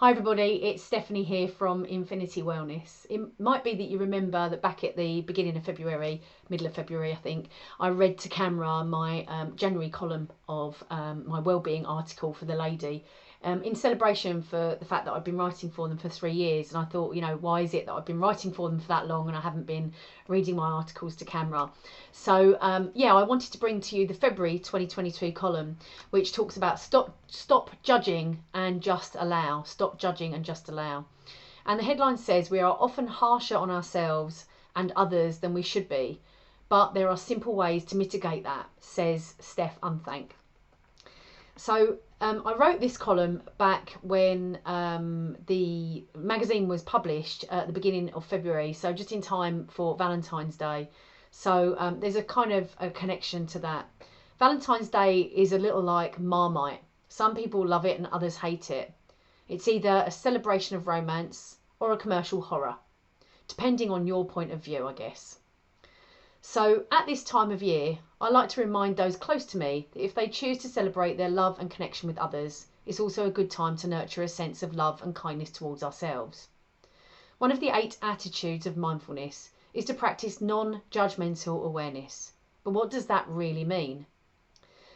Hi everybody, it's Stephanie here from Infinity Wellness. It might be that you remember that back at the beginning of February, middle of February I think, I read to camera my January column of my wellbeing article for The Lady in celebration for the fact that I've been writing for them for 3 years, and I thought, why is it that I've been writing for them for that long and I haven't been reading my articles to camera? So I wanted to bring to you the February 2022 column, which talks about stop judging and just allow. Stop judging and just allow. And the headline says, we are often harsher on ourselves and others than we should be, but there are simple ways to mitigate that, says Steph Unthank. So I wrote this column back when the magazine was published at the beginning of February, so just in time for Valentine's Day. So there's a kind of a connection to that. Valentine's Day is a little like Marmite. Some people love it and others hate it. It's either a celebration of romance or a commercial horror, depending on your point of view, I guess. So at this time of year, I like to remind those close to me that if they choose to celebrate their love and connection with others, it's also a good time to nurture a sense of love and kindness towards ourselves. One of the 8 attitudes of mindfulness is to practice non-judgmental awareness. But what does that really mean?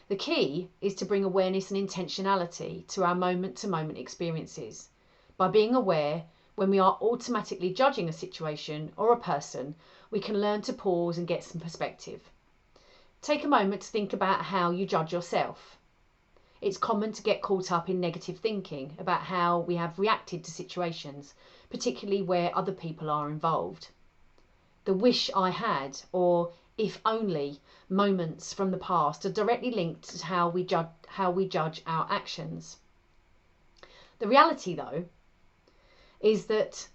The key is to bring awareness and intentionality to our moment-to-moment experiences. By being aware, when we are automatically judging a situation or a person, we can learn to pause and get some perspective. Take a moment to think about how you judge yourself. It's common to get caught up in negative thinking about how we have reacted to situations, particularly where other people are involved. The wish I had, or if only, moments from the past are directly linked to how we judge our actions. The reality, though, is that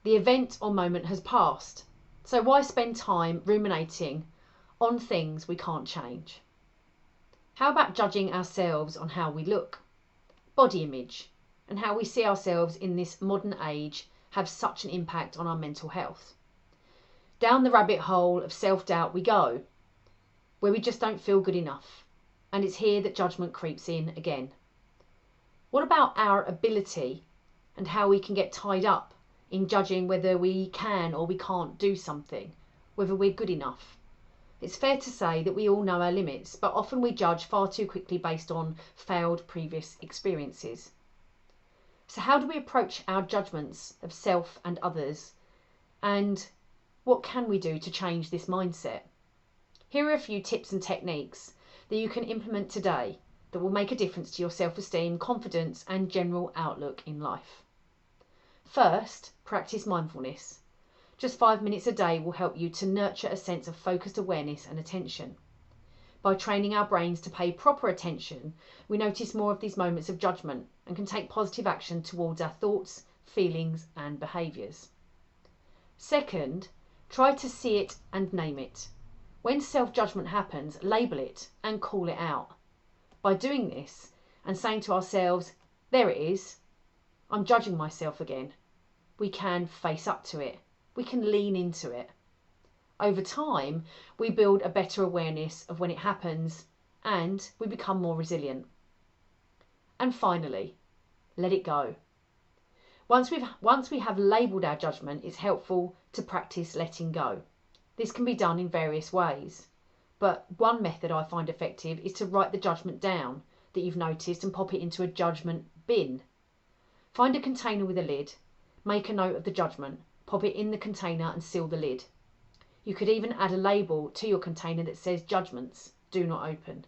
the event or moment has passed. So why spend time ruminating on things we can't change? How about judging ourselves on how we look? Body image and how we see ourselves in this modern age have such an impact on our mental health. Down the rabbit hole of self-doubt we go, where we just don't feel good enough. And it's here that judgment creeps in again. What about our ability and how we can get tied up in judging whether we can or we can't do something, whether we're good enough? It's fair to say that we all know our limits, but often we judge far too quickly based on failed previous experiences. So how do we approach our judgments of self and others? And what can we do to change this mindset? Here are a few tips and techniques that you can implement today that will make a difference to your self-esteem, confidence, and general outlook in life. First, practice mindfulness. Just 5 minutes a day will help you to nurture a sense of focused awareness and attention. By training our brains to pay proper attention, we notice more of these moments of judgment and can take positive action towards our thoughts, feelings, and behaviours. Second, try to see it and name it. When self-judgment happens, label it and call it out. By doing this and saying to ourselves, there it is, I'm judging myself again, we can face up to it. We can lean into it. Over time, we build a better awareness of when it happens and we become more resilient. And finally, let it go. Once we have labelled our judgment, it's helpful to practice letting go. This can be done in various ways, but one method I find effective is to write the judgment down that you've noticed and pop it into a judgment bin. Find a container with a lid, make a note of the judgment, pop it in the container and seal the lid. You could even add a label to your container that says judgments, do not open.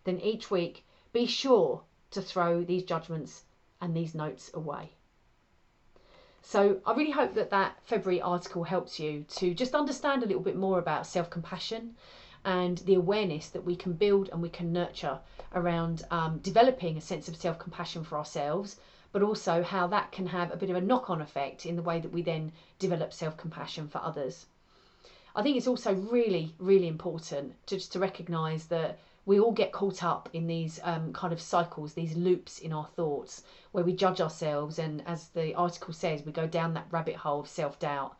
Then each week, be sure to throw these judgments and these notes away. So I really hope that February article helps you to just understand a little bit more about self-compassion and the awareness that we can build and we can nurture around developing a sense of self-compassion for ourselves, but also how that can have a bit of a knock-on effect in the way that we then develop self-compassion for others. I think it's also really, really important just to recognise that we all get caught up in these kind of cycles, these loops in our thoughts, where we judge ourselves, and as the article says, we go down that rabbit hole of self-doubt.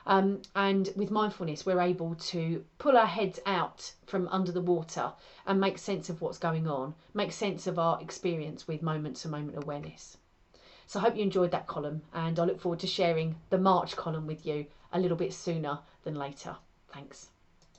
And with mindfulness, we're able to pull our heads out from under the water and make sense of what's going on, make sense of our experience with moment-to-moment awareness. So I hope you enjoyed that column, and I look forward to sharing the March column with you a little bit sooner than later. Thanks.